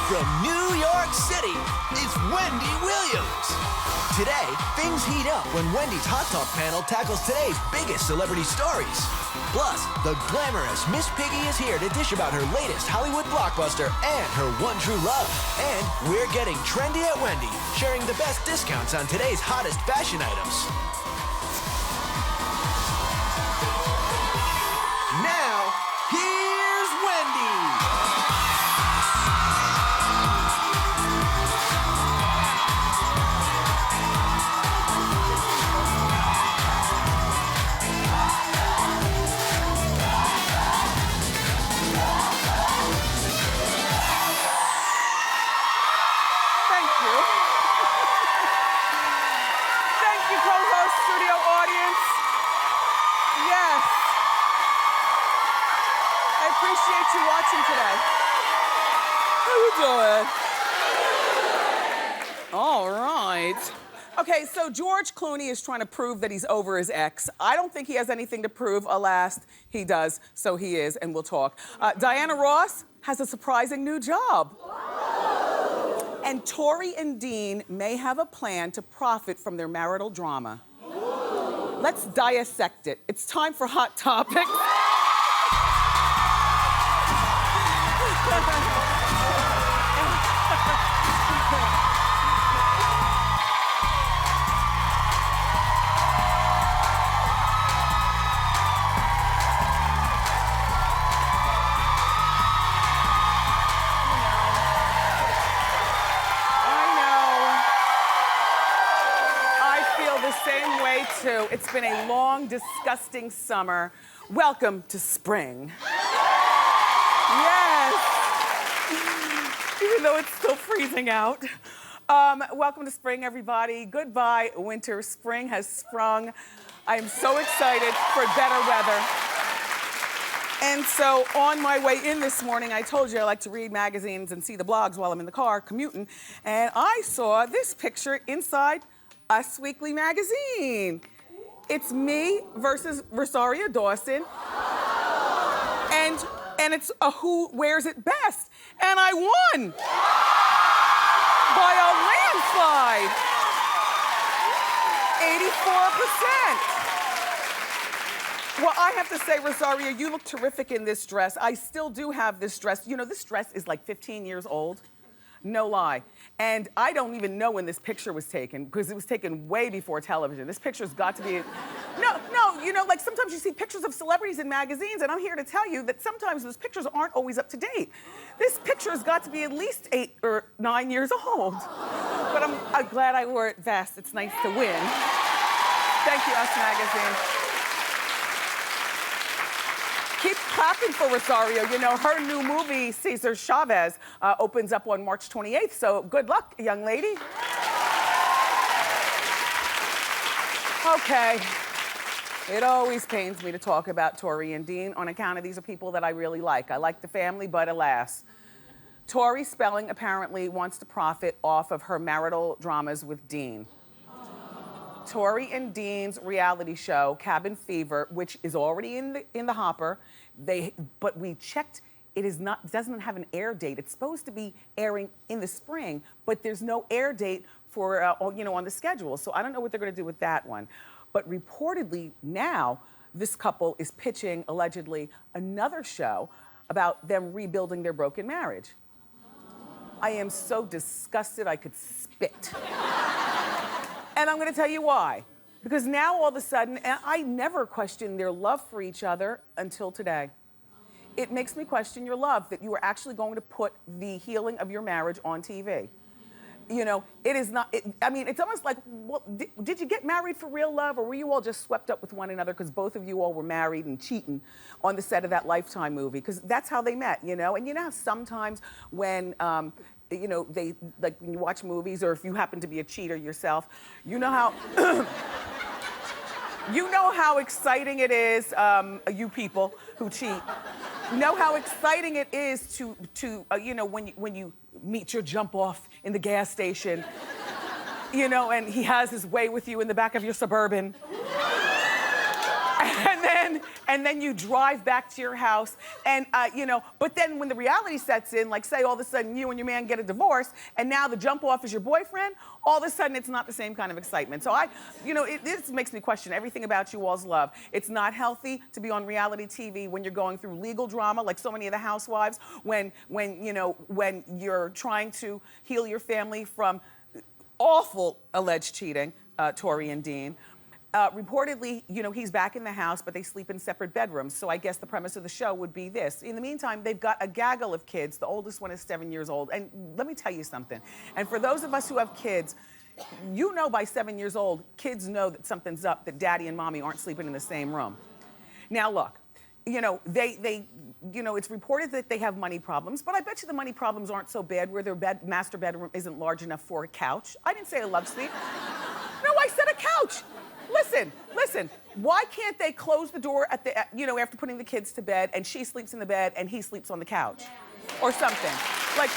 From New York City, it's Wendy Williams. Today, things heat up when Wendy's Hot Talk panel tackles today's biggest celebrity stories. Plus, the glamorous Miss Piggy is here to dish about her latest Hollywood blockbuster and her one true love. And we're getting trendy at Wendy, sharing the best discounts on today's hottest fashion items. Now, here's Wendy. Appreciate you watching today. How you doing? All right. Okay, so George Clooney is trying to prove that he's over his ex. I don't think he has anything to prove. Alas, he does, so he is, and we'll talk. Diana Ross has a surprising new job. And Tori and Dean may have a plan to profit from their marital drama. Let's dissect it. It's time for Hot Topics. Same way too. It's been a long, disgusting summer. Welcome to spring. Yes. Even though it's still freezing out. Welcome to spring, everybody. Goodbye, winter. Spring has sprung. I am so excited for better weather. And so on my way in this morning, I told you I like to read magazines and see the blogs while I'm in the car commuting. And I saw this picture inside Us Weekly magazine. It's me versus Rosario Dawson. And it's a who wears it best. And I won by a landslide. 84%. Well, I have to say, Rosario, you look terrific in this dress. I still do have this dress. You know, this dress is like 15 years old. No lie. And I don't even know when this picture was taken because it was taken way before television. This picture's got to be... No, you know, like sometimes you see pictures of celebrities in magazines and I'm here to tell you that sometimes those pictures aren't always up to date. This picture's got to be at least 8 or 9 years old. But I'm glad I wore it best. It's nice to win. Thank you, Us Magazine. Keep clapping for Rosario. You know, her new movie, Cesar Chavez, opens up on March 28th, so good luck, young lady. Okay. It always pains me to talk about Tori and Dean on account of these are people that I really like. I like the family, but alas. Tori Spelling apparently wants to profit off of her marital dramas with Dean. Tori and Dean's reality show, Cabin Fever, which is already in the hopper, but we checked, it doesn't have an air date. It's supposed to be airing in the spring, but there's no air date for, you know, on the schedule. So I don't know what they're gonna do with that one. But reportedly now, this couple is pitching, allegedly, another show about them rebuilding their broken marriage. I am so disgusted I could spit. And I'm gonna tell you why. Because now all of a sudden, and I never questioned their love for each other until today. It makes me question your love, that you are actually going to put the healing of your marriage on TV. You know, it is not, I mean, it's almost like, well, did you get married for real love or were you all just swept up with one another because both of you all were married and cheating on the set of that Lifetime movie? Because that's how they met, you know? And you know how sometimes when, you know, like when you watch movies or if you happen to be a cheater yourself, you know how, you know how exciting it is, you people who cheat, know how exciting it is to you know, when you meet your jump off in the gas station, you know, and he has his way with you in the back of your Suburban. and then you drive back to your house, and you know, but then when the reality sets in, like say all of a sudden you and your man get a divorce, and now the jump off is your boyfriend, all of a sudden it's not the same kind of excitement. So you know, this makes me question everything about you all's love. It's not healthy to be on reality TV when you're going through legal drama, like so many of the housewives, when you know, when you're trying to heal your family from awful alleged cheating, Tori and Dean. Reportedly, you know, he's back in the house, but they sleep in separate bedrooms. So I guess the premise of the show would be this. In the meantime, they've got a gaggle of kids. The oldest one is 7 years old. And let me tell you something. And for those of us who have kids, you know by 7 years old, kids know that something's up, that daddy and mommy aren't sleeping in the same room. Now look, you know, you know, it's reported that they have money problems, but I bet you the money problems aren't so bad where their master bedroom isn't large enough for a couch. I didn't say a love seat. No, I said a couch. Listen, why can't they close the door at the, you know, after putting the kids to bed, and she sleeps in the bed and he sleeps on the couch? Or something. Like,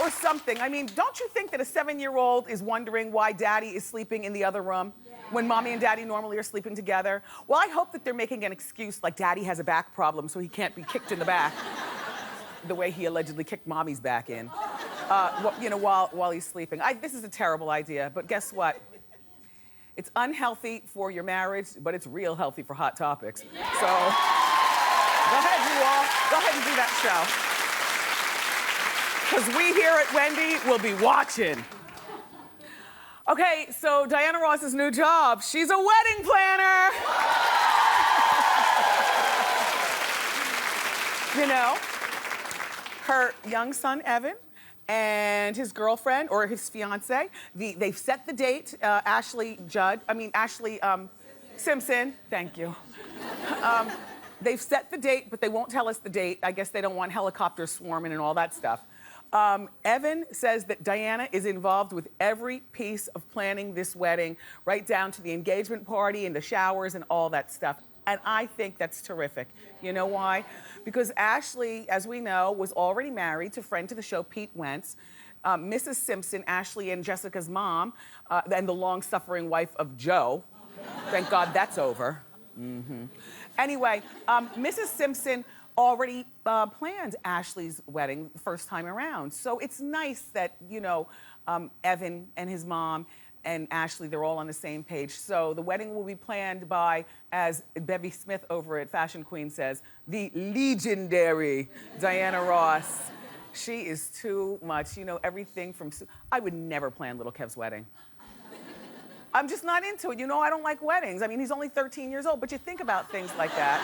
or something. I mean, don't you think that a 7-year-old is wondering why daddy is sleeping in the other room when mommy and daddy normally are sleeping together? Well, I hope that they're making an excuse like daddy has a back problem so he can't be kicked in the back the way he allegedly kicked mommy's back in. You know, while he's sleeping. This is a terrible idea, but guess what? It's unhealthy for your marriage, but it's real healthy for Hot Topics. So, go ahead, you all. Go ahead and do that show. Because we here at Wendy will be watching. Okay, so Diana Ross's new job, she's a wedding planner. You know, her young son, Evan, and his girlfriend, or his fiance, they've set the date, Ashley Simpson, thank you. They've set the date, but they won't tell us the date. I guess they don't want helicopters swarming and all that stuff. Evan says that Diana is involved with every piece of planning this wedding, right down to the engagement party and the showers and all that stuff. And I think that's terrific. You know why? Because Ashley, as we know, was already married to friend to the show, Pete Wentz. Mrs. Simpson, Ashley and Jessica's mom, and the long-suffering wife of Joe. Thank God that's over. Mm-hmm. Anyway, Mrs. Simpson already planned Ashley's wedding the first time around. So it's nice that, you know, Evan and his mom and Ashley, they're all on the same page. So the wedding will be planned by, as Bevy Smith over at Fashion Queen says, the legendary Diana Ross. She is too much, you know, everything from, I would never plan Little Kev's wedding. I'm just not into it. You know, I don't like weddings. I mean, he's only 13 years old, but you think about things like that.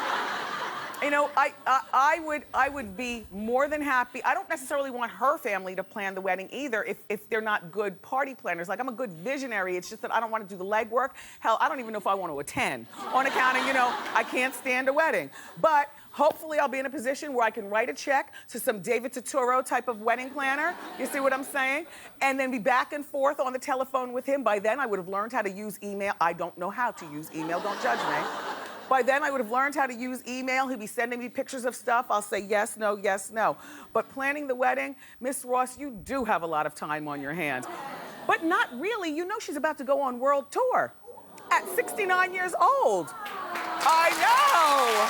You know, I would be more than happy. I don't necessarily want her family to plan the wedding either if they're not good party planners. Like, I'm a good visionary. It's just that I don't want to do the legwork. Hell, I don't even know if I want to attend on account of, you know, I can't stand a wedding. But hopefully I'll be in a position where I can write a check to some David Turturro type of wedding planner. You see what I'm saying? And then be back and forth on the telephone with him. By then, I would have learned how to use email. I don't know how to use email. Don't judge me. By then, I would have learned how to use email. He'd be sending me pictures of stuff. I'll say yes, no, yes, no. But planning the wedding, Miss Ross, you do have a lot of time on your hands. But not really. You know she's about to go on world tour at 69 years old. I know.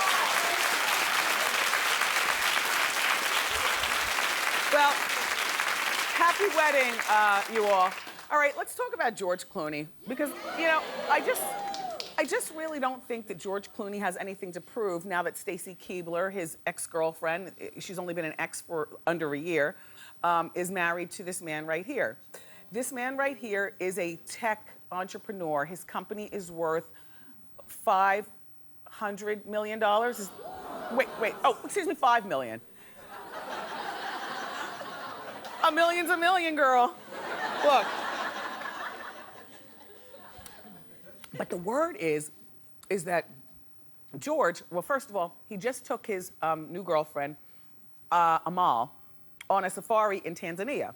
Well, happy wedding, you all. All right, let's talk about George Clooney. Because, you know, I just really don't think that George Clooney has anything to prove now that Stacy Keibler, his ex-girlfriend, she's only been an ex for under a year, is married to this man right here. This man right here is a tech entrepreneur. His company is worth $500 million. Wait, oh, excuse me, $5 million. A million's a million, girl. Look. But the word is that George, well, first of all, he just took his new girlfriend, Amal, on a safari in Tanzania.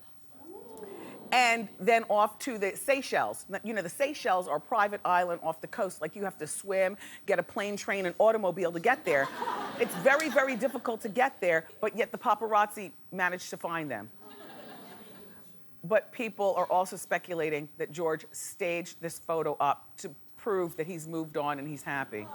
And then off to the Seychelles. You know, the Seychelles are a private island off the coast. Like, you have to swim, get a plane, train, and automobile to get there. It's very, very difficult to get there, but yet the paparazzi managed to find them. But people are also speculating that George staged this photo up to prove that he's moved on and he's happy.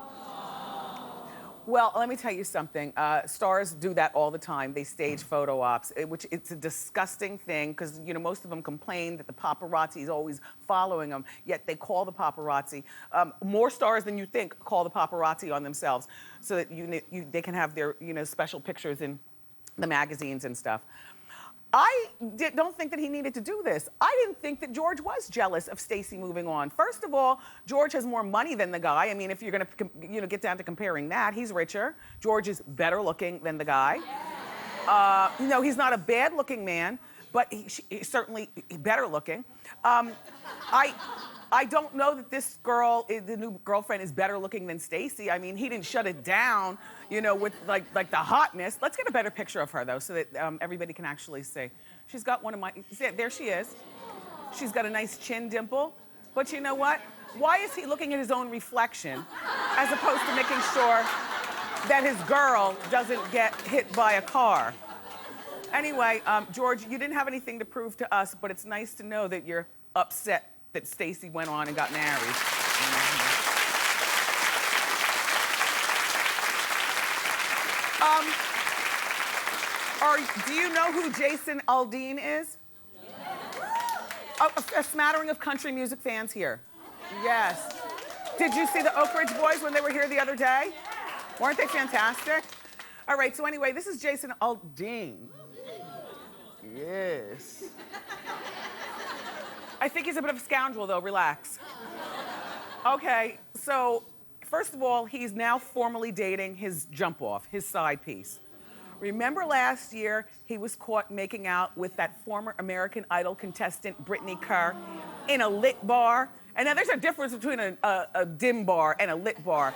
Well, let me tell you something. Stars do that all the time. They stage photo ops, which it's a disgusting thing because, you know, most of them complain that the paparazzi is always following them, yet they call the paparazzi. More stars than you think call the paparazzi on themselves so that they can have their, you know, special pictures in the magazines and stuff. I don't think that he needed to do this. I didn't think that George was jealous of Stacey moving on. First of all, George has more money than the guy. I mean, if you're gonna, you know, get down to comparing that, he's richer. George is better looking than the guy. You know, he's not a bad looking man, but he's certainly better looking. I don't know that this girl, the new girlfriend, is better looking than Stacey. I mean, he didn't shut it down, you know, with like the hotness. Let's get a better picture of her though, so that everybody can actually see. She's got one of my, see, there she is. She's got a nice chin dimple. But you know what? Why is he looking at his own reflection as opposed to making sure that his girl doesn't get hit by a car? Anyway, George, you didn't have anything to prove to us, but it's nice to know that you're upset that Stacey went on and got married. Do you know who Jason Aldean is? Oh, a smattering of country music fans here. Yes. Did you see the Oak Ridge Boys when they were here the other day? Weren't they fantastic? All right, so anyway, this is Jason Aldean. Yes. I think he's a bit of a scoundrel, though. Relax. Okay, so first of all, he's now formally dating his jump-off, his side piece. Remember last year, he was caught making out with that former American Idol contestant, Brittany Kerr, in a lit bar? And now there's a difference between a dim bar and a lit bar.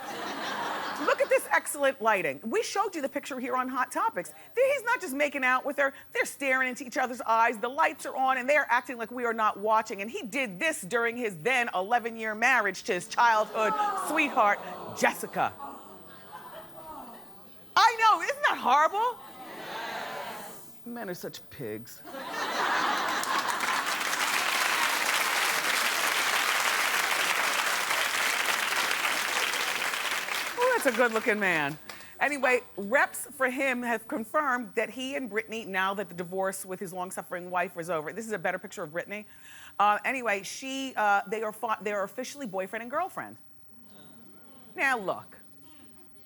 Look at this excellent lighting. We showed you the picture here on Hot Topics. He's not just making out with her, they're staring into each other's eyes, the lights are on, and they're acting like we are not watching. And he did this during his then 11-year marriage to his childhood sweetheart, Jessica. I know, isn't that horrible? Yes. Men are such pigs. That's a good-looking man. Anyway, reps for him have confirmed that he and Brittany, now that the divorce with his long-suffering wife was over, this is a better picture of Brittany. Anyway, they are officially boyfriend and girlfriend. Now look,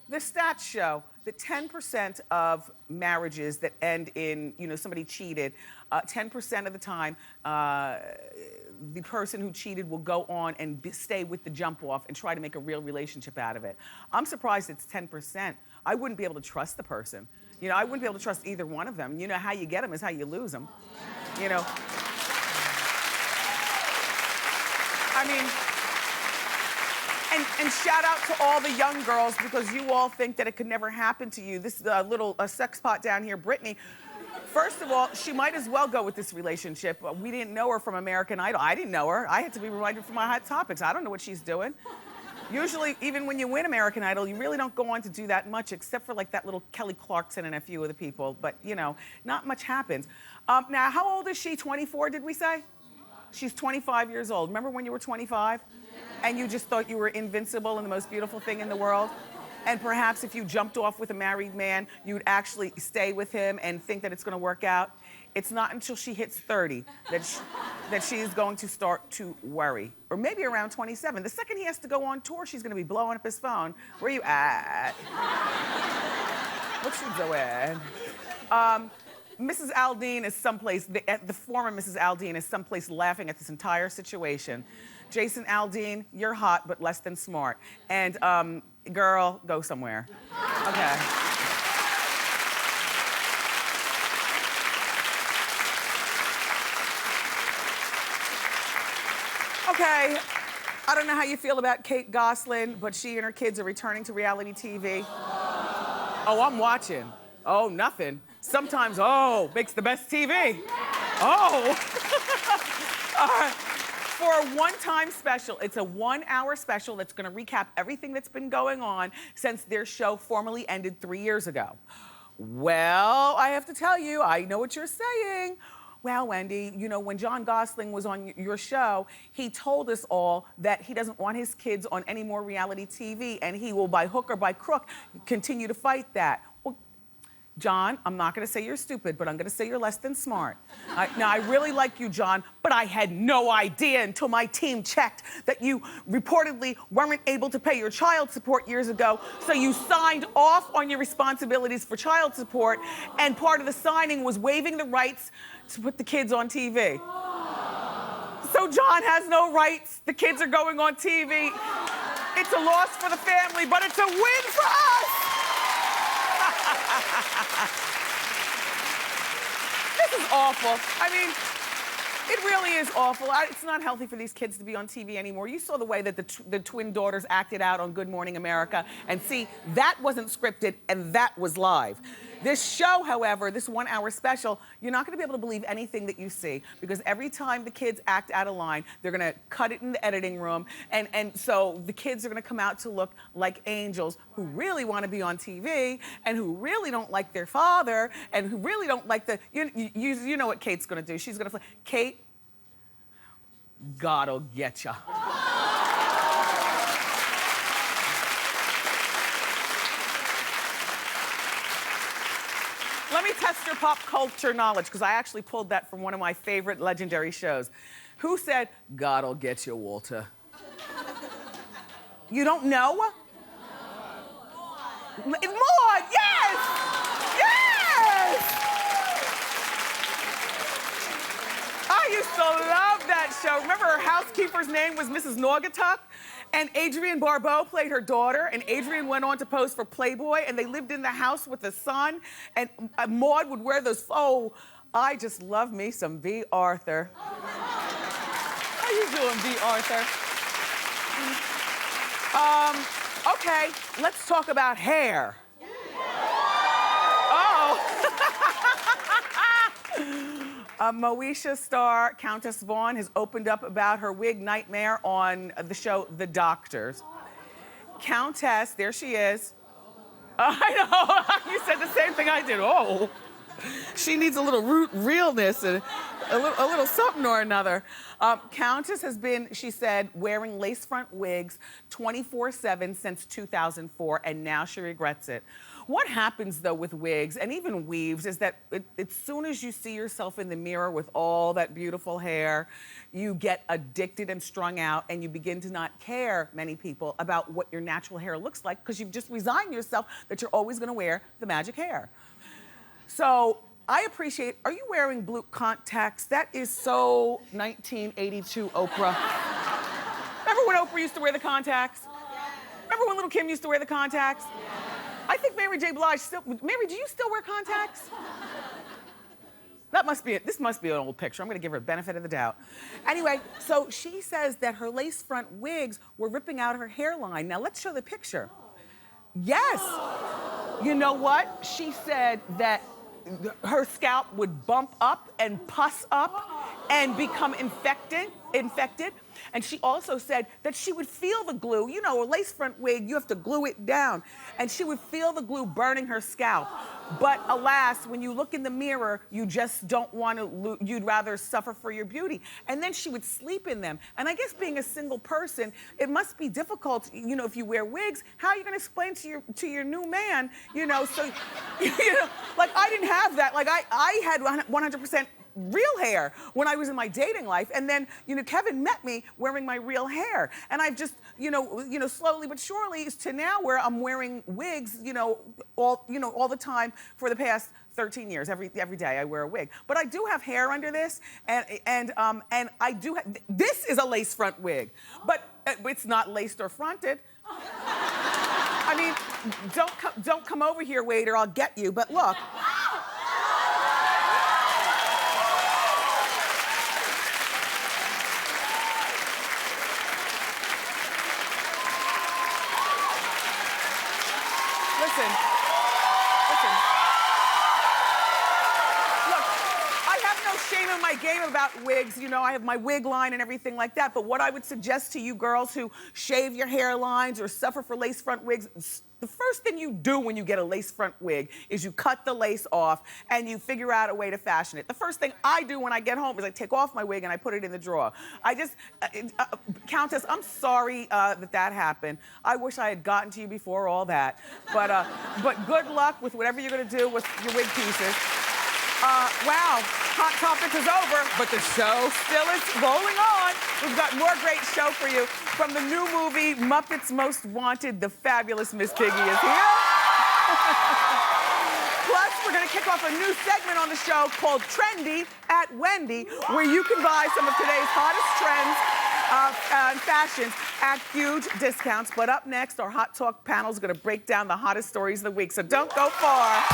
the stats show that 10% of marriages that end in, you know, somebody cheated, 10% of the time, the person who cheated will go on and stay with the jump-off and try to make a real relationship out of it. I'm surprised it's 10%. I wouldn't be able to trust the person. You know, I wouldn't be able to trust either one of them. You know, how you get them is how you lose them. You know. I mean, and shout out to all the young girls because you all think that it could never happen to you. This little sex pot down here, Brittany. First of all, she might as well go with this relationship. We didn't know her from American Idol. I didn't know her. I had to be reminded from my Hot Topics. I don't know what she's doing. Usually, even when you win American Idol, you really don't go on to do that much, except for like that little Kelly Clarkson and a few of the people. But, you know, not much happens. Now, how old is she? 24, did we say? She's 25 years old. Remember when you were 25? And you just thought you were invincible and the most beautiful thing in the world? And perhaps if you jumped off with a married man, you'd actually stay with him and think that it's gonna work out. It's not until she hits 30 that she is going to start to worry. Or maybe around 27. The second he has to go on tour, she's gonna be blowing up his phone. Where you at? What you doing? Mrs. Aldean is someplace, the former Mrs. Aldean is someplace laughing at this entire situation. Jason Aldean, you're hot, but less than smart. And girl, go somewhere. Okay. Okay, I don't know how you feel about Kate Gosselin, but she and her kids are returning to reality TV. Oh, I'm watching. Oh, nothing. Sometimes, oh, makes the best TV. Oh. For a one-time special, it's a 1-hour special that's gonna recap everything that's been going on since their show formally ended 3 years ago. Well, I have to tell you, I know what you're saying. well, Wendy, you know, when John Gosselin was on your show, he told us all that he doesn't want his kids on any more reality TV, and he will, by hook or by crook, continue to fight that. Well, John, I'm not gonna say you're stupid, but I'm gonna say you're less than smart. Now, I really like you, John, but I had no idea until my team checked that you reportedly weren't able to pay your child support years ago, so you signed off on your responsibilities for child support, and part of the signing was waiving the rights to put the kids on TV. So John has no rights, the kids are going on TV. It's a loss for the family, but it's a win for us! This is awful. I mean, it really is awful. It's not healthy for these kids to be on TV anymore. You saw the way that the twin daughters acted out on Good Morning America. And see, that wasn't scripted and that was live. This show, however, this 1 hour special, you're not gonna be able to believe anything that you see, because every time the kids act out of line, they're gonna cut it in the editing room, and so the kids are gonna come out to look like angels who really wanna be on TV, and who really don't like their father, and who really don't like the, you know what Kate's gonna do. She's gonna play, Kate, God'll get ya. Let me test your pop culture knowledge, because I actually pulled that from one of my favorite legendary shows. Who said, God'll get you, Walter? You don't know? Maud, yes! Yes! I used to love that show. Remember her housekeeper's name was Mrs. Naugatuck? And Adrienne Barbeau played her daughter, and Adrienne went on to pose for Playboy, and they lived in the house with the son, and Maud would wear those, oh, I just love me some B. Arthur. How you doing, B. Arthur? Okay, let's talk about hair. Moesha star Countess Vaughn has opened up about her wig nightmare on the show The Doctors. Countess, there she is. I know, you said the same thing I did. Oh, she needs a little realness and a little something or another. Countess has been, she said, wearing lace front wigs 24/7 since 2004, and now she regrets it. What happens, though, with wigs and even weaves is that as soon as you see yourself in the mirror with all that beautiful hair, you get addicted and strung out, and you begin to not care, many people, about what your natural hair looks like, because you've just resigned yourself that you're always gonna wear the magic hair. So I appreciate, are you wearing blue contacts? That is so 1982 Oprah. Remember when Oprah used to wear the contacts? Remember when Little Kim used to wear the contacts? I think Mary J. Blige still, Mary, do you still wear contacts? That must be it. This must be an old picture. I'm gonna give her a benefit of the doubt. Anyway, so she says that her lace front wigs were ripping out her hairline. Now let's show the picture. Yes. You know what? She said that her scalp would bump up and pus up and become infected. And she also said that she would feel the glue. You know, a lace front wig, you have to glue it down. And she would feel the glue burning her scalp. But alas, when you look in the mirror, you just don't want to, you'd rather suffer for your beauty. And then she would sleep in them. And I guess being a single person, it must be difficult, you know, if you wear wigs, how are you gonna explain to your new man, you know, so, you know, like I didn't have that. Like I had 100% real hair when I was in my dating life, and then, you know, Kevin met me wearing my real hair, and I've just, you know, slowly but surely to now where I'm wearing wigs, all the time for the past 13 years. Every day I wear a wig, but I do have hair under this, and I do. This is a lace front wig, but it's not laced or fronted. I mean, don't come over here, waiter. I'll get you. But look. Listen. Look, I have no shame in my game about wigs. You know, I have my wig line and everything like that. But what I would suggest to you girls who shave your hairlines or suffer for lace front wigs, the first thing you do when you get a lace front wig is you cut the lace off and you figure out a way to fashion it. The first thing I do when I get home is I take off my wig and I put it in the drawer. I just, Countess, I'm sorry that happened. I wish I had gotten to you before all that. But good luck with whatever you're gonna do with your wig pieces. Wow, Hot Topics is over, but the show still is rolling on. We've got more great show for you. From the new movie, Muppets Most Wanted, the fabulous Miss Piggy is here. Plus, we're gonna kick off a new segment on the show called Trendy at Wendy, where you can buy some of today's hottest trends and fashions at huge discounts. But up next, our Hot Talk panel is gonna break down the hottest stories of the week, so don't go far.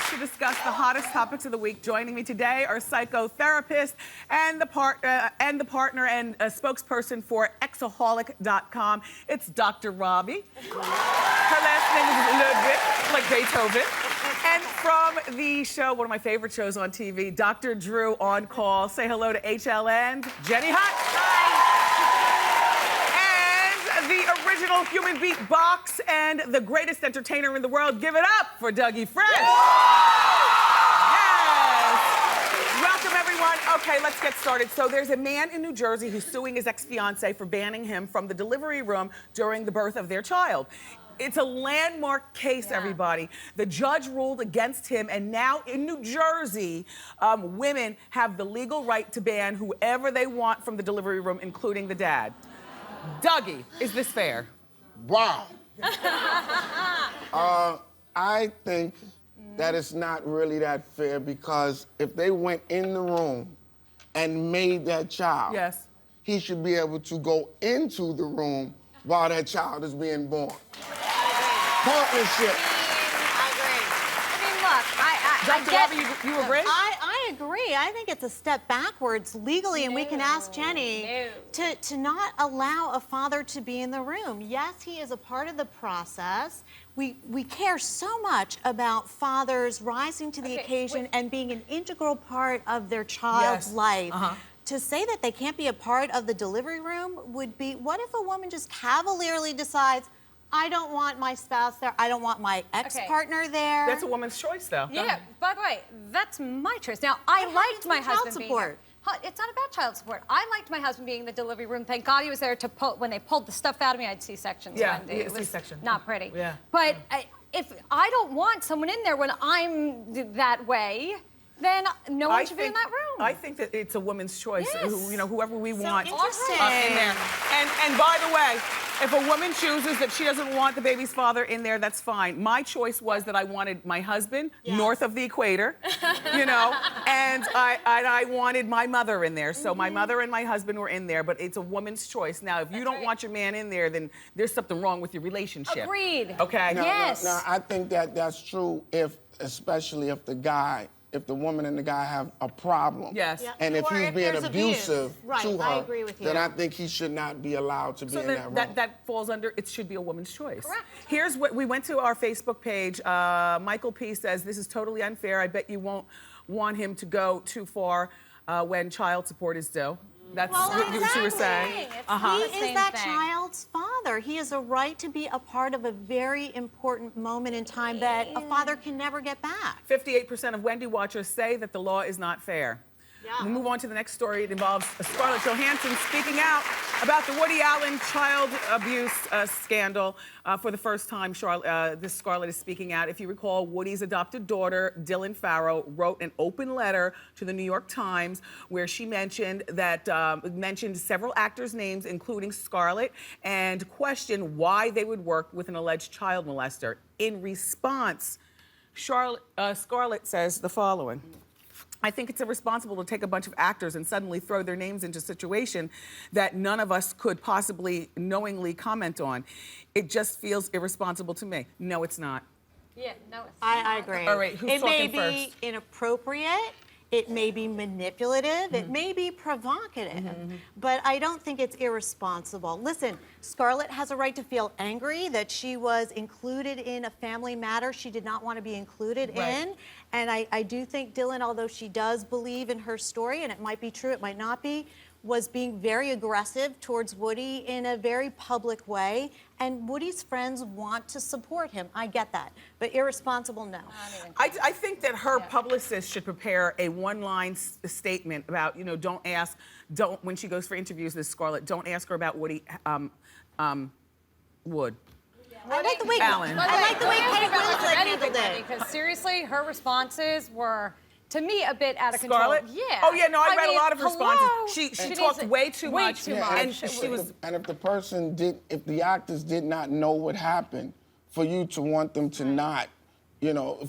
To discuss the hottest topics of the week. Joining me today are psychotherapist and the partner and a spokesperson for Exaholic.com. It's Dr. Robi. Her last name is Ludwig, like Beethoven. And from the show, one of my favorite shows on TV, Dr. Drew on Call. Say hello to HL and Jenny Hutt. The original human beatbox and the greatest entertainer in the world. Give it up for Dougie Fresh. Yes. Welcome, everyone. Okay, let's get started. So there's a man in New Jersey who's suing his ex-fiancée for banning him from the delivery room during the birth of their child. It's a landmark case, everybody. The judge ruled against him, and now in New Jersey, women have the legal right to ban whoever they want from the delivery room, including the dad. Dougie, is this fair? Wow. I think that it's not really that fair because if they went in the room and made that child, yes, he should be able to go into the room while that child is being born. Partnership. I agree. I mean, look, Dr. Robi, you agree? I agree. I think it's a step backwards legally, and we can ask Jenny to not allow a father to be in the room. Yes, he is a part of the process. We care so much about fathers rising to the occasion and being an integral part of their child's life. To say that they can't be a part of the delivery room would be, what if a woman just cavalierly decides, I don't want my spouse there. I don't want my ex-partner there. That's a woman's choice, though. Yeah, by the way, that's my choice. Now, I liked my husband being there. It's not about child support. I liked my husband being in the delivery room. Thank God he was there to pull, when they pulled the stuff out of me, I had C-sections. Yeah, Wendy. It was C-section. not pretty. Yeah. But if I don't want someone in there when I'm that way, then no one should be in that room. I think that it's a woman's choice. Yes. Whoever we want interesting. in there. And by the way, if a woman chooses that she doesn't want the baby's father in there, that's fine. My choice was that I wanted my husband north of the equator, and I wanted my mother in there. So my mother and my husband were in there, but it's a woman's choice. Now, if you don't want your man in there, then there's something wrong with your relationship. Agreed. Okay? Yes. Now, I think that that's true especially if the woman and the guy have a problem. Yes. Yep. And if Or he's if being there's abusive abuse. to her, I agree with you. then I think he should not be allowed to be So in then that room. that falls under, it should be a woman's choice. Correct. Here's what, we went to our Facebook page. Michael P. says, this is totally unfair. I bet you won't want him to go too far when child support is due. That's what you were saying. He is that child's father. He has a right to be a part of a very important moment in time that a father can never get back. 58% of Wendy watchers say that the law is not fair. We'll move on to the next story. It involves Scarlett Johansson speaking out about the Woody Allen child abuse scandal. For the first time, this Scarlett is speaking out. If you recall, Woody's adopted daughter, Dylan Farrow, wrote an open letter to the New York Times where she mentioned several actors' names, including Scarlett, and questioned why they would work with an alleged child molester. In response, Scarlett says the following. I think it's irresponsible to take a bunch of actors and suddenly throw their names into a situation that none of us could possibly knowingly comment on. It just feels irresponsible to me. No, it's not. Yeah, no, it's I agree. All right, who's it may talking be first? inappropriate. It may be manipulative, it may be provocative, but I don't think it's irresponsible. Listen, Scarlett has a right to feel angry that she was included in a family matter she did not want to be included in. And I do think Dylan, although she does believe in her story, and it might be true, it might not be, was being very aggressive towards Woody in a very public way. And Woody's friends want to support him. I get that. But irresponsible, no. I think that her publicist should prepare a one-line statement about, don't, when she goes for interviews with Scarlett, don't ask her about Woody Wood. I like the way Alan. I like the way Kate Winslet handled it. Because seriously, her responses were, to me, a bit out of control. Scarlett? Yeah. Oh, yeah, no, I read mean, a lot of responses. hello? She talked way too much. And she was... And if the person did, if the actors did not know what happened, for you to want them to not,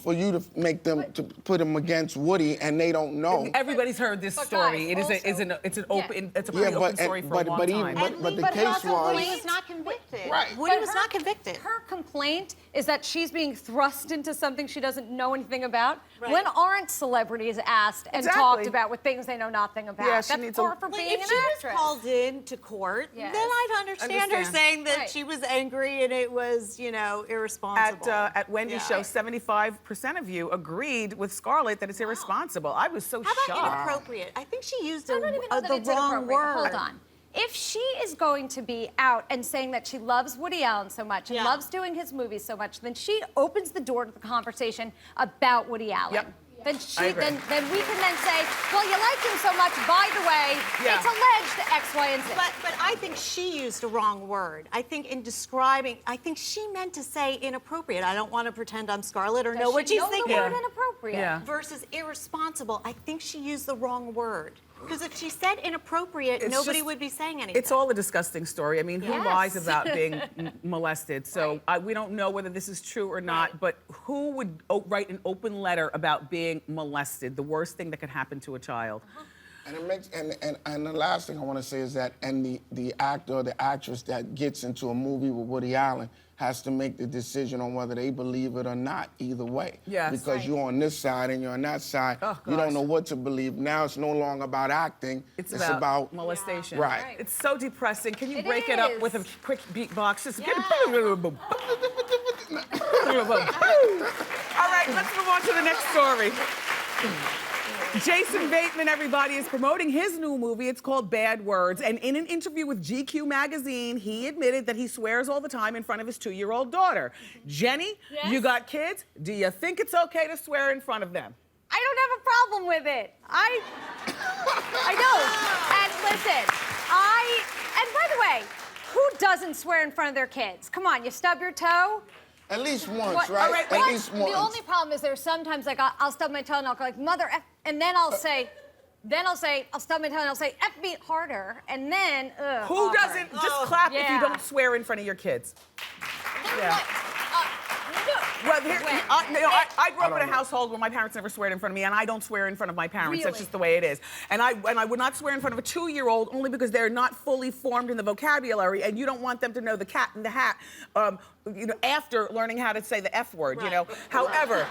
for you to make them, to put them against Woody and they don't know. Everybody's heard this story. Guys, it's a pretty open story for a long time. But the case was... Woody was not convicted. Right. Woody was not convicted. Her complaint is that she's being thrust into something she doesn't know anything about. Right. When aren't celebrities asked and talked about with things they know nothing about? Yeah, she That's needs far from being if an she was actress. called in to court, Yes. then I'd understand her saying that Right. she was angry and it was, irresponsible. At Wendy's show, 75% of you agreed with Scarlett that it's irresponsible. I was so How about shocked. inappropriate? I think she used I don't even know that the it's wrong inappropriate. word. Hold on. If she is going to be out and saying that she loves Woody Allen so much and loves doing his movies so much, then she opens the door to the conversation about Woody Allen. Yep. Then I agree. then we can then say, well, you like him so much, by the way, it's alleged X, Y, and Z. But I think she used a wrong word. I think in describing, I think she meant to say inappropriate. I don't want to pretend I'm Scarlett or know what she's thinking. The word inappropriate. Yeah. Versus irresponsible, I think she used the wrong word. Because if she said inappropriate, It's nobody just- would be saying anything. It's all a disgusting story. I mean, who Yes. lies about being molested? So we don't know whether this is true or not, but who would write an open letter about being molested, the worst thing that could happen to a child? And it makes and the last thing I want to say is that the actor or the actress that gets into a movie with Woody Allen has to make the decision on whether they believe it or not, either way. Yes. Because you're on this side and you're on that side. Oh, you don't gosh. know what to believe. Now it's no longer about acting. It's about molestation. Right. It's so depressing. Can you It break it up is. with a quick beatbox? Just get All right, let's move on to the next story. Jason Bateman, everybody, is promoting his new movie. It's called Bad Words. And in an interview with GQ magazine, he admitted that he swears all the time in front of his 2-year-old daughter. Jenny, you got kids? Do you think it's okay to swear in front of them? I don't have a problem with it. I don't. And listen, and by the way, who doesn't swear in front of their kids? Come on, you stub your toe? At least once, What? right? All right, At least once. The only problem is there's sometimes like I'll stub my toe and I'll go like mother F, and then I'll say, I'll stub my toe and I'll say F me harder, and then Who awkward. doesn't? Just clap if you Yeah. don't swear in front of your kids. Yeah. No. Well, here, When? I grew up in a household where my parents never sweared in front of me, and I don't swear in front of my parents. That's Really? just the way it is. And I would not swear in front of a 2-year-old only because they're not fully formed in the vocabulary, and you don't want them to know the cat in the hat. After learning how to say the F word, However,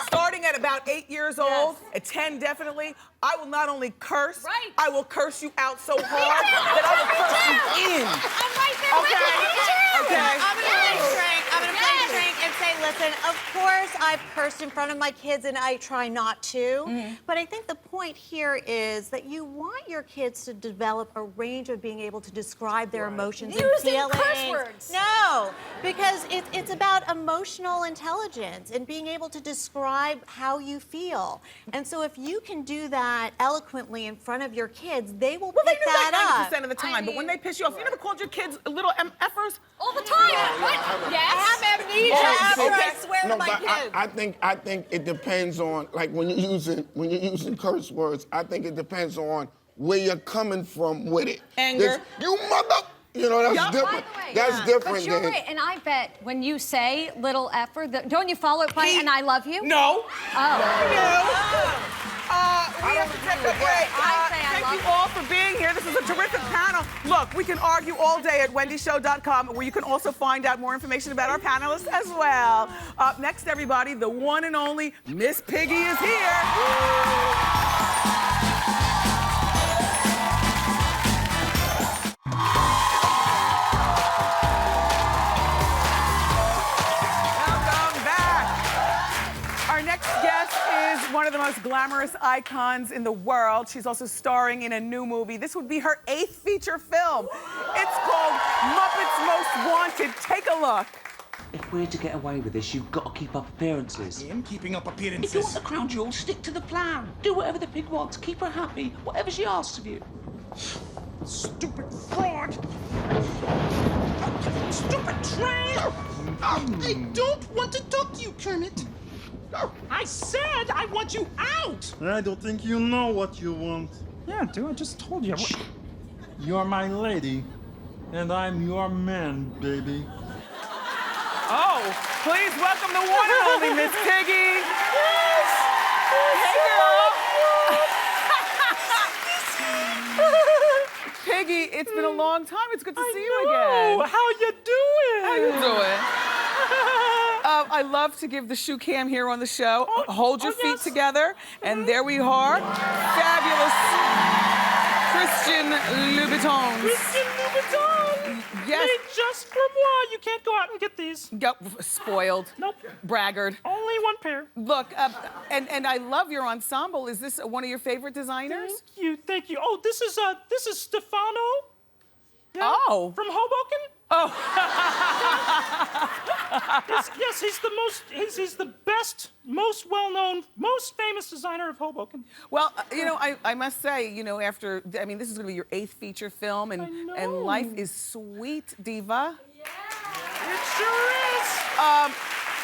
starting at about 8 years old, at 10 definitely, I will not only curse, Right. I will curse you out so hard that I will curse you in. I'm right there with you too. Okay. I'm gonna play Frank. I'm gonna play Frank and say, listen, of course I've cursed in front of my kids and I try not to. But I think the point here is that you want your kids to develop a range of being able to describe their emotions and Using feelings. curse words. No, because it's about emotional intelligence and being able to describe how you feel. And so if you can do that eloquently in front of your kids, they will Well, they pick do that that up. 90% of the time, I but when mean- they piss you off, you never called your kids little effers? All the time. What? Yes. I have amnesia after I swear to my but kids. I think it depends on, like, when you're using curse words. I think it depends on where you're coming from with it. Anger. You mother. That's Yup. different. By the way, That's different. But you're than, right, and I bet when you say little effer, don't you follow it by and I love you? No. Oh. No. We have to take a break. Thank you all for being here. This is a terrific panel. Look, we can argue all day at wendyshow.com, where you can also find out more information about our panelists as well. Up next, everybody, the one and only Miss Piggy is here. Welcome back. Our next guest is one of the most glamorous icons in the world. She's also starring in a new movie. This would be her 8th feature film. It's called Muppets Most Wanted. Take a look. If we're to get away with this, you've got to keep up appearances. I am keeping up If appearances. you want the crown jewel, stick to the plan. Do whatever the pig wants. Keep her happy, whatever she asks of you. Stupid fraud! Stupid train! I don't want to talk to you, Kermit. I said I want you out! I don't think you know what you want. Yeah, dude, I just told you. You're my lady, and I'm your man, baby. Oh, please welcome the one and only Miss Piggy. Yes. Hey, girl. Piggy, it's been a long time. It's good to see you again. How you doing? How you doing? I love to give the shoe cam here on the show. Hold your feet together, and there we are. Fabulous Christian Louboutins. Christian Louboutin! Yes. Made just for moi. You can't go out and get these. Yep, spoiled. Nope. Braggart. Only one pair. Look, and I love your ensemble. Is this one of your favorite designers? Thank you. Oh, this is Stefano. Yeah, Oh. From Hoboken. Oh. Yes, he's the best, most well-known, most famous designer of Hoboken. Well, I must say, this is going to be your 8th feature film, and life is sweet, diva. It sure is.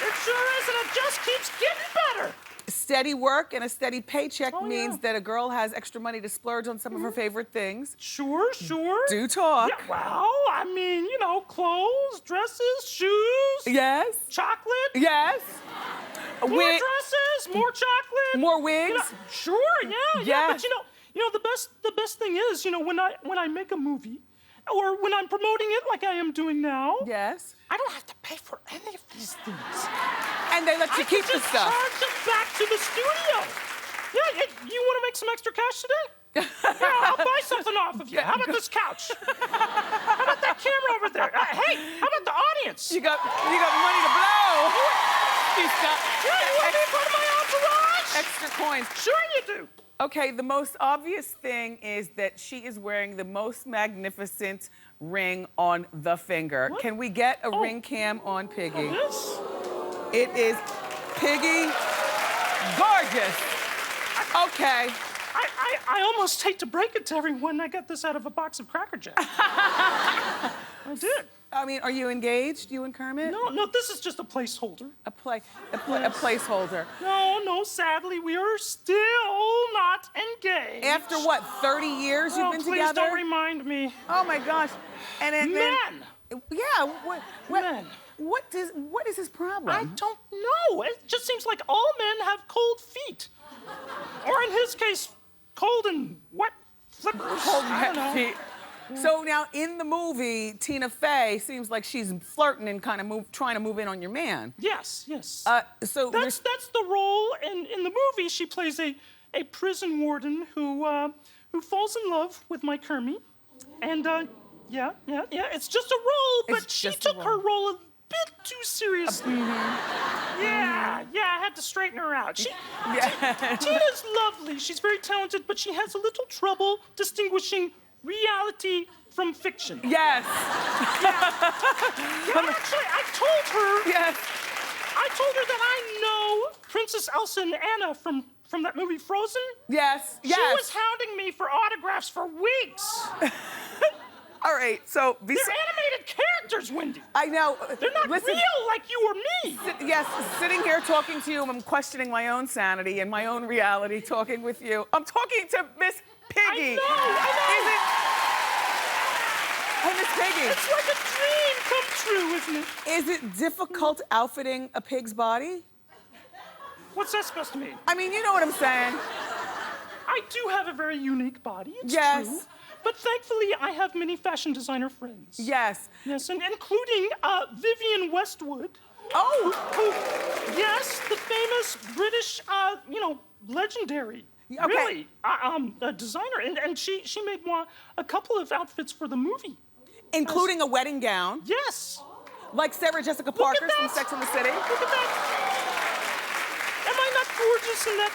It sure is, and it just keeps getting better. Steady work and a steady paycheck means that a girl has extra money to splurge on some of her favorite things. Sure. Do talk. Yeah, well, I mean, clothes, dresses, shoes. Yes. Chocolate. Yes. More dresses, more chocolate. More wigs. Sure, yeah. But the best thing is, when I make a movie, or when I'm promoting it like I am doing now. Yes. I don't have to pay for any of these things. And they let you keep the stuff. I charge it back to the studio. Yeah, you want to make some extra cash today? Yeah, I'll buy something off of you. How about this couch? How about that camera over there? Hey, how about the audience? You got money to blow. You want to be part of my entourage? Extra coins. Sure you do. Okay, the most obvious thing is that she is wearing the most magnificent ring on the finger. What? Can we get a ring cam on Piggy? Yes. It is Piggy gorgeous. Okay. I almost hate to break it to everyone. I got this out of a box of Cracker Jacks. I did. Are you engaged, you and Kermit? No, this is just a placeholder. A placeholder. No, sadly, we are still not engaged. After what, 30 years you've been please together? don't remind me. Oh my gosh. And Men! Yeah, Men. What is his problem? I don't know. It just seems like all men have cold feet. Or in his case, cold and wet flippers. I don't know. So now in the movie, Tina Fey seems like she's flirting and kind of trying to move in on your man. Yes. So That's the role in the movie. She plays a prison warden who falls in love with my Kermie. And yeah. It's just a role, but she took her role a bit too seriously. Yeah, I had to straighten her out. Tina's lovely. She's very talented, but she has a little trouble distinguishing reality from fiction. Yes. Actually, I told her that I know Princess Elsa and Anna from that movie Frozen. Yes. She was hounding me for autographs for weeks. All right, so... They're animated characters, Wendy. I know. They're not real like you or me. Yes, sitting here talking to you, I'm questioning my own sanity and my own reality talking with you. I'm talking to Miss Piggy. I know. Hey, Miss Piggy. It's like a dream come true, isn't it? Is it difficult outfitting a pig's body? What's that supposed to mean? I mean, you know what I'm saying. I do have a very unique body, it's Yes. true. But thankfully, I have many fashion designer friends. Yes. Yes, and including Vivienne Westwood. Oh. Yes, the famous British, legendary. Okay. Really, a designer. And she made a couple of outfits for the movie. Including a wedding gown. Yes. Like Sarah Jessica Parker from that. Sex and the City. Look at that. Am I not gorgeous in that?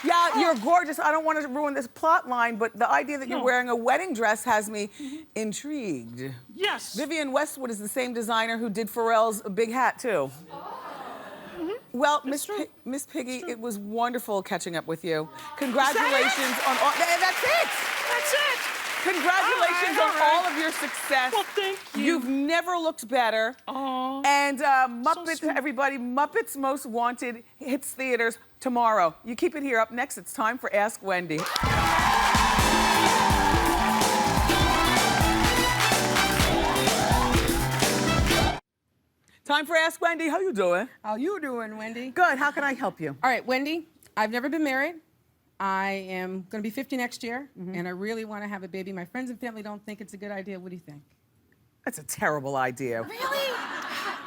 Yeah, you're gorgeous. I don't want to ruin this plot line, but the idea that you're wearing a wedding dress has me intrigued. Yes. Vivienne Westwood is the same designer who did Pharrell's big hat, too. Well, Miss Piggy, it was wonderful catching up with you. Congratulations on all. That's it. That's it. Congratulations on all of your success. Well, thank you. You've never looked better. Aww. And Muppets, everybody, Muppets Most Wanted hits theaters tomorrow. You keep it here. Up next, it's time for Ask Wendy. Time for Ask Wendy. How you doing? How you doing, Wendy? Good. How can I help you? All right, Wendy, I've never been married. I am going to be 50 next year, and I really want to have a baby. My friends and family don't think it's a good idea. What do you think? That's a terrible idea. Really?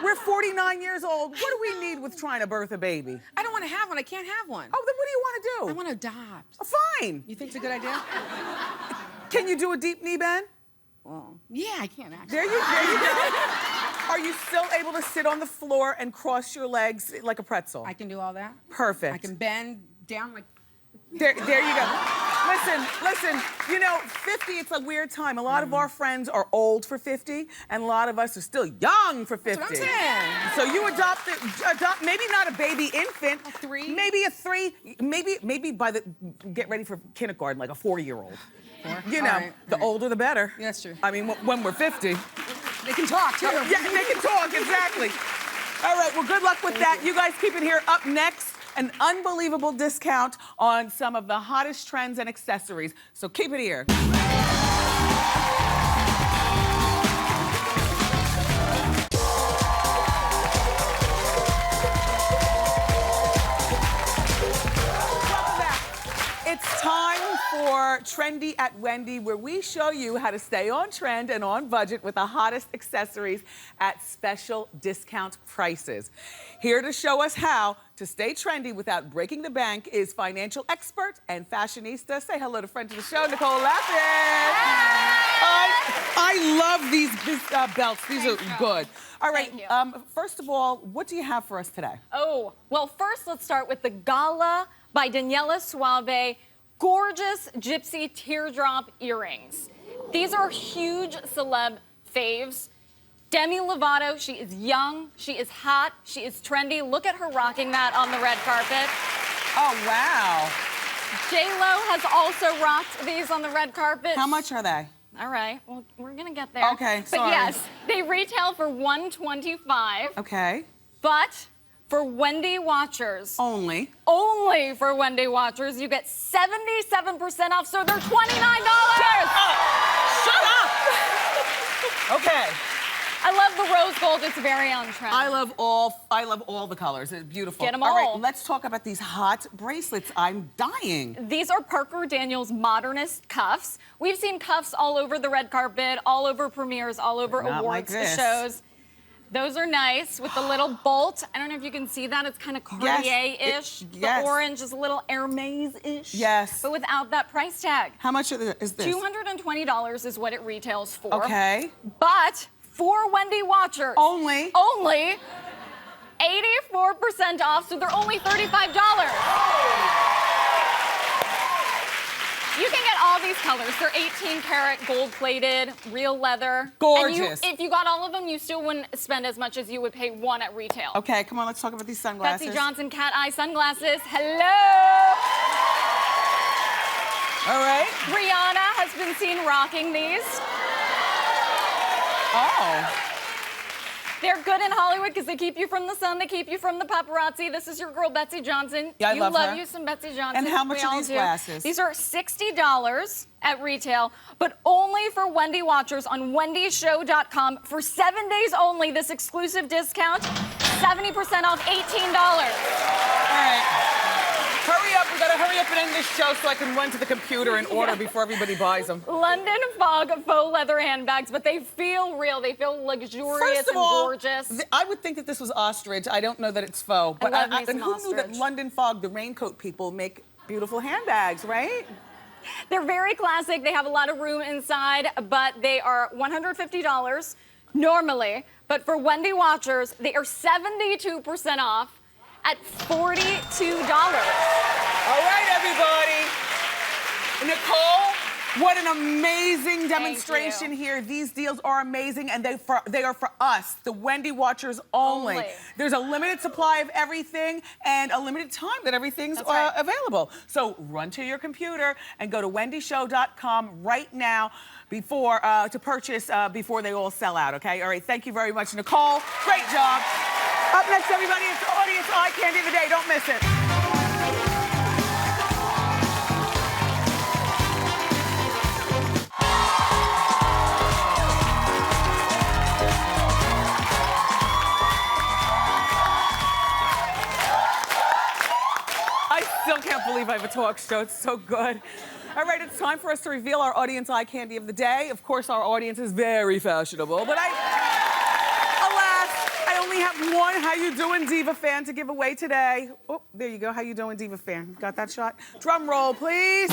We're 49 years old. What do we need with trying to birth a baby? I don't want to have one. I can't have one. Oh, then what do you want to do? I want to adopt. Oh, fine. You think it's a good idea? Can you do a deep knee bend? Well, yeah, I can actually. There you go. Are you still able to sit on the floor and cross your legs like a pretzel? I can do all that. Perfect. I can bend down like... There you go. Listen, you know, 50, it's a weird time. A lot of our friends are old for 50, and a lot of us are still young for 50. That's what I'm saying. So you adopt, maybe not a baby infant. A 3? Maybe a 3, maybe get ready for kindergarten, like a 40-year-old. 4? You know, the older the better. Yeah, that's true. I mean, when we're 50. They can talk, too. Yeah, they can talk, exactly. All right, well, good luck with that. You guys keep it here. Up next, an unbelievable discount on some of the hottest trends and accessories. So keep it here. It's time for Trendy at Wendy, where we show you how to stay on trend and on budget with the hottest accessories at special discount prices. Here to show us how to stay trendy without breaking the bank is financial expert and fashionista. Say hello to friend of the show, Nicole Lappin. I love these belts. These are good. All right, first of all, what do you have for us today? Oh, well, first let's start with the Gala by Daniela Suave gorgeous gypsy teardrop earrings. These are huge celeb faves. Demi Lovato, she is young, she is hot, she is trendy. Look at her rocking that on the red carpet. Oh, wow. J-Lo has also rocked these on the red carpet. How much are they? All right, well, we're gonna get there. Okay, but sorry. yes, they retail for $125. Okay. But for Wendy watchers. Only for Wendy watchers, you get 77% off, so they're $29. Shut up! Okay. I love the rose gold, it's very on trend. I love all the colors. It's beautiful. Get 'em All right, all. let's talk about these hot bracelets. I'm dying. These are Parker Daniels modernist cuffs. We've seen cuffs all over the red carpet, all over premieres, all over Not like awards this. shows. Those are nice with the little bolt. I don't know if you can see that. It's kind of Cartier-ish. Yes. The orange is a little Hermes-ish. Yes. But without that price tag. How much is this? $220 is what it retails for. Okay. But for Wendy watchers. Only 84% off, so they're only $35. You can get all these colors. They're 18 karat gold plated, real leather. Gorgeous. And if you got all of them, you still wouldn't spend as much as you would pay one at retail. Okay, come on, let's talk about these sunglasses. Betsy Johnson cat eye sunglasses. Hello. All right. Rihanna has been seen rocking these. Oh. They're good in Hollywood because they keep you from the sun, they keep you from the paparazzi. This is your girl, Betsy Johnson. Yeah, I love her. You some Betsy Johnson. And how much We are all these do. glasses? These are $60 at retail, but only for Wendy watchers on wendyshow.com for 7 days only. This exclusive discount, 70% off, $18. All right. Hurry up, we got gotta hurry up and end this show so I can run to the computer and order before everybody buys them. London Fog faux leather handbags, but they feel real. They feel luxurious First of all, and gorgeous. I would think that this was ostrich. I don't know that it's faux. But love me and some who knew that ostrich. London Fog, the raincoat people, make beautiful handbags, right? They're very classic. They have a lot of room inside, but they are $150 normally. But for Wendy watchers, they are 72% off at $42. All right, everybody. Nicole, what an amazing demonstration here. These deals are amazing, and they are for us, the Wendy watchers only. There's a limited supply of everything and a limited time that everything's available. So run to your computer and go to wendyshow.com right now before to purchase before they all sell out, okay? All right, thank you very much, Nicole. Great job. Up next, everybody, it's the audience eye candy of the day. Don't miss it. I still can't believe I have a talk show. It's so good. All right, it's time for us to reveal our audience eye candy of the day. Of course, our audience is very fashionable, but alas, I only have one How You Doing Diva fan to give away today. Oh, there you go. How you doing, Diva fan? Got that shot? Drum roll, please.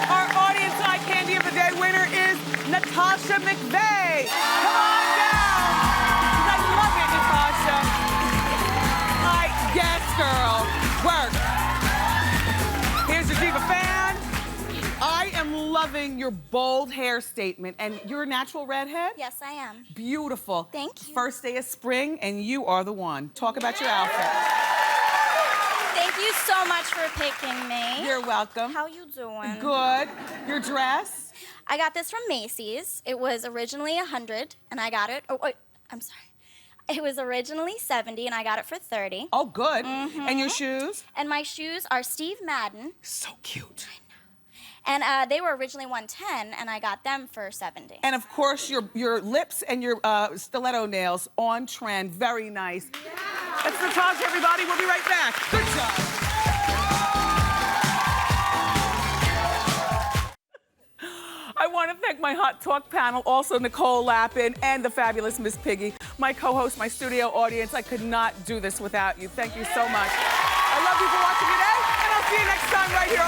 Our audience eye candy of the day winner is Natasha McVeigh. Come on down. I love it, Natasha. Yes, girl. Work. Here's your Diva fan. I am loving your bold hair statement. And you're a natural redhead? Yes, I am. Beautiful. Thank you. First day of spring, and you are the one. Talk about your outfit. Thank you so much for picking me. You're welcome. How you doing? Good. Your dress? I got this from Macy's. It was originally $100, and I got it. Oh, wait, I'm sorry. It was originally $70, and I got it for $30. Oh, good. And your shoes? And my shoes are Steve Madden. So cute. And they were originally $110, and I got them for $70. And of course, your lips and your stiletto nails on trend. Very nice. That's Natasha, everybody. We'll be right back. Good job. I want to thank my Hot Talk panel, also Nicole Lappin and the fabulous Miss Piggy, my co-host, my studio audience. I could not do this without you. Thank you so much. I love you for watching today, and I'll see you next time right here